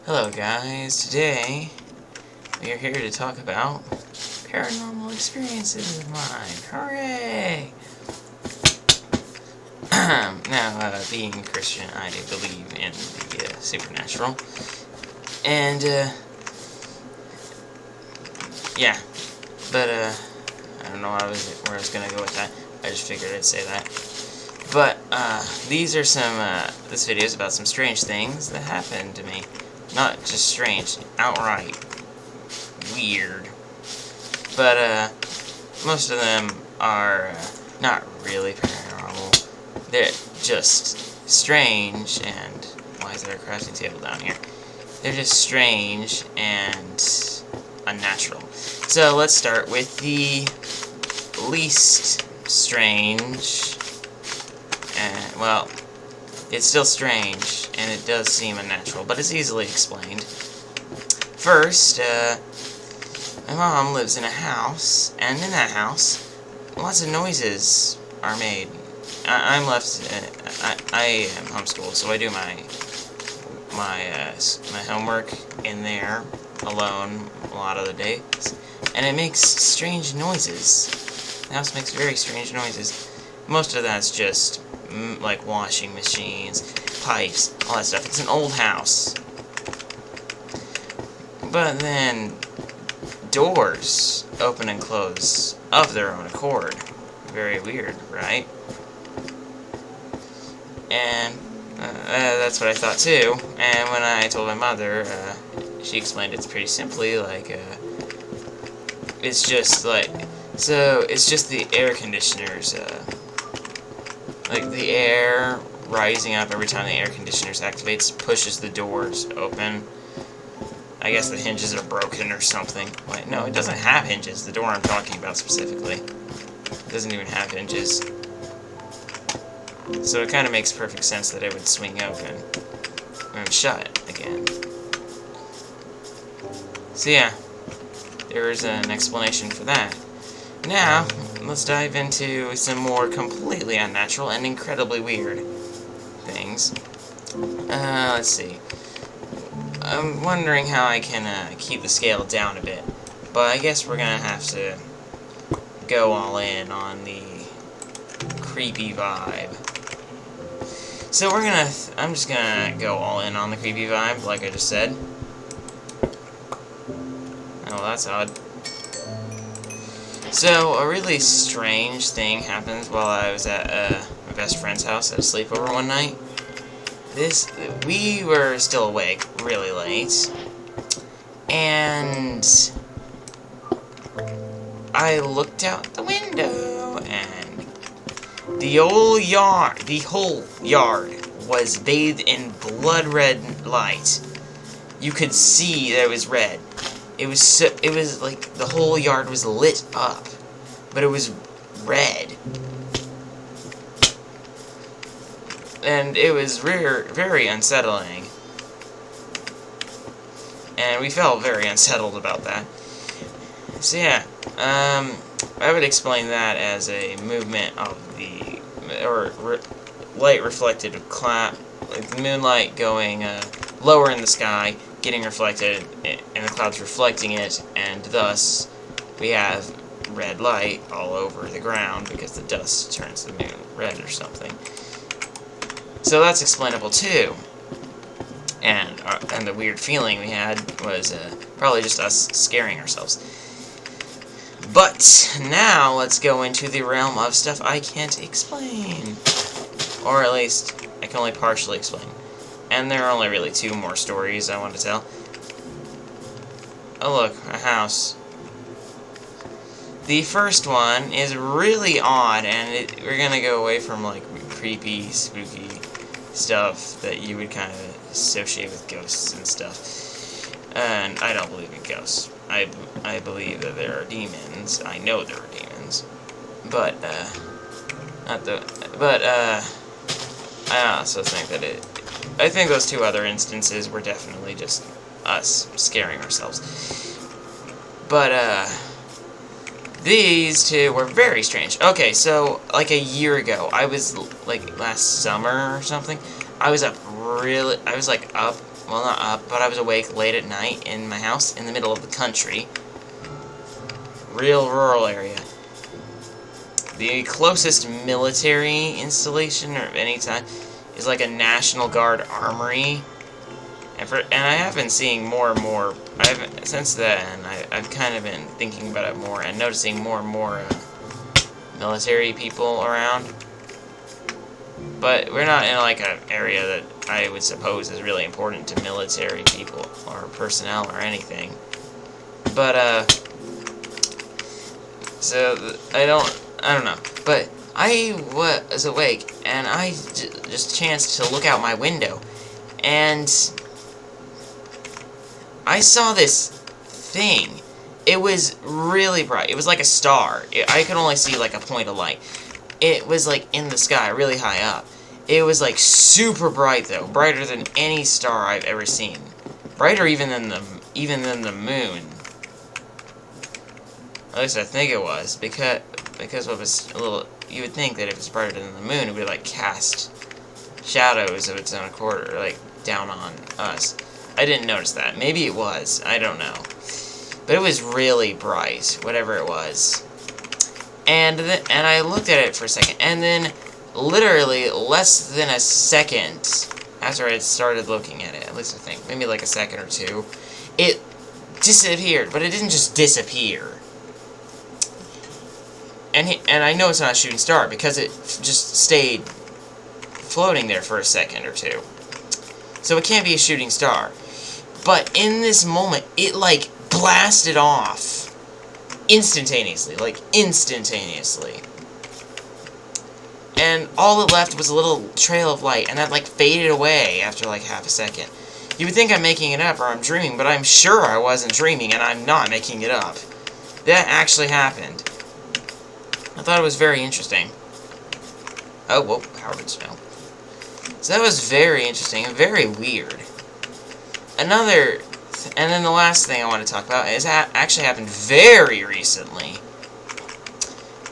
Hello guys, today we are here to talk about paranormal experiences of mine. Hooray! Now, being a Christian, I do believe in the supernatural. And, yeah. But, I don't know where I was gonna go with that. I just figured I'd say that. But, these are this video is about some strange things that happened to me. Not just strange, outright weird. But, most of them are not really paranormal. They're just strange and... Why is there a crafting table down here? They're just strange and unnatural. So let's start with the least strange. Well, it's still strange, and it does seem unnatural, but it's easily explained. First, my mom lives in a house, and in that house, lots of noises are made. I am homeschooled, so I do my homework in there alone a lot of the days, and it makes strange noises. The house makes very strange noises. Most of that's just like washing machines, pipes, all that stuff. It's an old house. But then doors open and close of their own accord. Very weird, right? And that's what I thought too. And when I told my mother, she explained it's pretty simply, like, it's just like, so it's just the air conditioners, like the air rising up every time the air conditioners activates pushes the doors open. I guess the hinges are broken or something. Wait, no, it doesn't have hinges. The door I'm talking about specifically doesn't even have hinges. So it kind of makes perfect sense that it would swing open and shut again. So yeah, there's an explanation for that. Now, let's dive into some more completely unnatural and incredibly weird things. Let's see. I'm wondering how I can keep the scale down a bit, but I guess we're gonna have to go all in on the creepy vibe. So I'm just gonna go all in on the creepy vibe, like I just said. Oh, that's odd. So, a really strange thing happened while I was at my best friend's house at a sleepover one night. We were still awake really late, and I looked out the window, and the whole yard was bathed in blood red light. You could see that it was red. It was like the whole yard was lit up, but it was red. And it was very unsettling. And we felt very unsettled about that. So yeah, I would explain that as a movement of the, light reflected like the moonlight going lower in the sky, getting reflected, and the clouds reflecting it, and thus we have red light all over the ground because the dust turns the moon red or something. So that's explainable too. And the weird feeling we had was probably just us scaring ourselves. But now let's go into the realm of stuff I can't explain. Or at least I can only partially explain. And there are only really two more stories I want to tell. Oh look, a house. The first one is really odd, and we're gonna go away from like creepy, spooky stuff that you would kind of associate with ghosts and stuff. And I don't believe in ghosts. I believe that there are demons. I know there are demons. But, I also think that I think those two other instances were definitely just us scaring ourselves. But, these two were very strange. Okay, so, like a year ago, I was, like, last summer or something, I was up well, not up, but I was awake late at night in my house in the middle of the country. Real rural area. The closest military installation of any time is like a National Guard armory. And I have been seeing more and more, since then, I've kind of been thinking about it more and noticing more and more military people around. But we're not in like an area that I would suppose is really important to military people or personnel or anything. But, so, I don't know. But I was awake, and I just chanced to look out my window, and I saw this thing. It was really bright. It was like a star. I could only see like a point of light. It was like in the sky, really high up. It was like super bright though, brighter than any star I've ever seen. Brighter even than the moon. At least I think it was, because it was a little. You would think that if it's brighter than the moon, it would like cast shadows of its own accord, or like down on us. I didn't notice that. Maybe it was. I don't know. But it was really bright, whatever it was. And I looked at it for a second, and then literally less than a second after I had started looking at it, at least I think, maybe like a second or two, it disappeared. But it didn't just disappear. And I know it's not a shooting star because it just stayed floating there for a second or two. So it can't be a shooting star. But in this moment, it like blasted off instantaneously, like instantaneously. And all it left was a little trail of light, and that like faded away after like half a second. You would think I'm making it up or I'm dreaming, but I'm sure I wasn't dreaming, and I'm not making it up. That actually happened. I thought it was very interesting. Oh, whoa, Howard's fell. So that was very interesting and very weird. And then the last thing I want to talk about is actually happened very recently.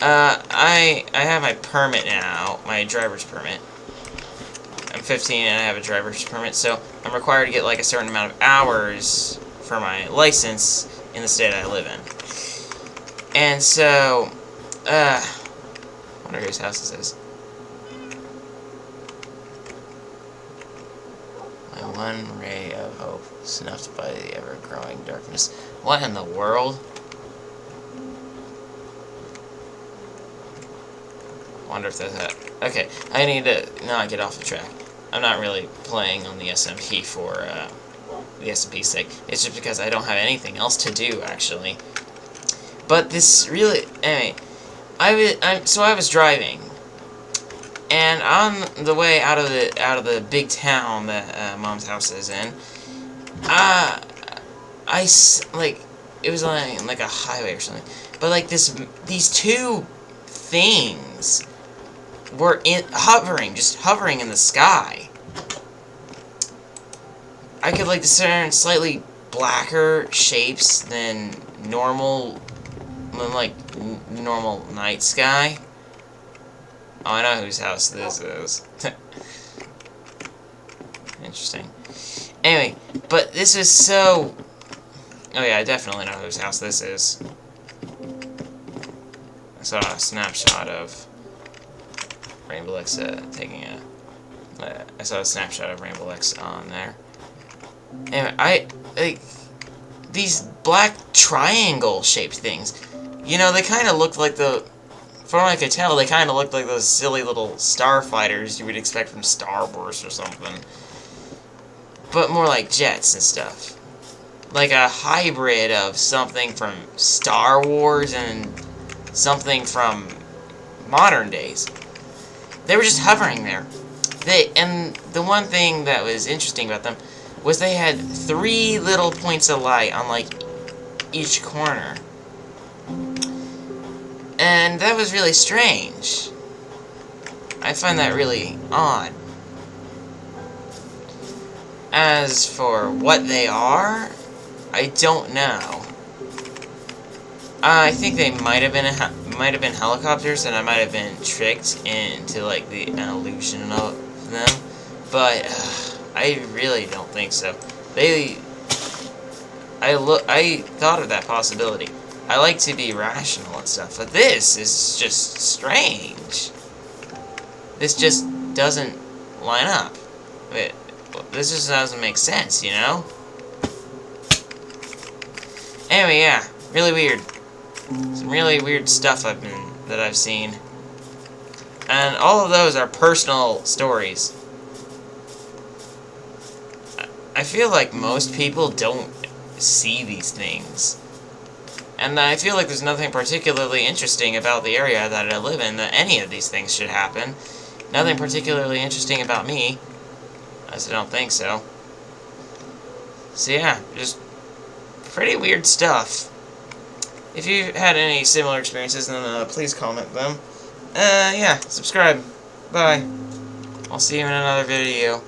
I have my permit now, my driver's permit. I'm 15 and I have a driver's permit, so I'm required to get like a certain amount of hours for my license in the state I live in. And so, I wonder whose house this is. My one ray of hope, snuffed by the ever-growing darkness. What in the world? I wonder if there's that. Okay, I need to not get off the track. I'm not really playing on the SMP for the SMP's sake. It's just because I don't have anything else to do, actually. But this really, anyway, so I was driving, and on the way out of the big town that Mom's house is in, like, it was on like a highway or something, but like these two things were just hovering in the sky. I could like discern slightly blacker shapes than normal night sky. Oh, I know whose house this is. Interesting. Anyway, but this was so... Oh yeah, I definitely know whose house this is. I saw a snapshot of Rainbow X taking a... I saw a snapshot of Rainbow X on there. Anyway, like, these black triangle-shaped things, you know, they kind of looked like from what I could tell, they kind of looked like those silly little starfighters you would expect from Star Wars or something. But more like jets and stuff. Like a hybrid of something from Star Wars and something from modern days. They were just hovering there. And the one thing that was interesting about them was they had 3 little points of light on, like, each corner. And that was really strange. I find that really odd. As for what they are, I don't know. I think they might have been helicopters, and I might have been tricked into like an illusion of them. But I really don't think so. I thought of that possibility. I like to be rational and stuff, but this is just strange. This just doesn't line up. This just doesn't make sense, you know? Anyway, yeah, really weird. Some really weird stuff that I've seen. And all of those are personal stories. I feel like most people don't see these things. And I feel like there's nothing particularly interesting about the area that I live in that any of these things should happen. Nothing particularly interesting about me. I just don't think so. So yeah, just pretty weird stuff. If you had any similar experiences, then please comment them. Yeah, subscribe. Bye. I'll see you in another video.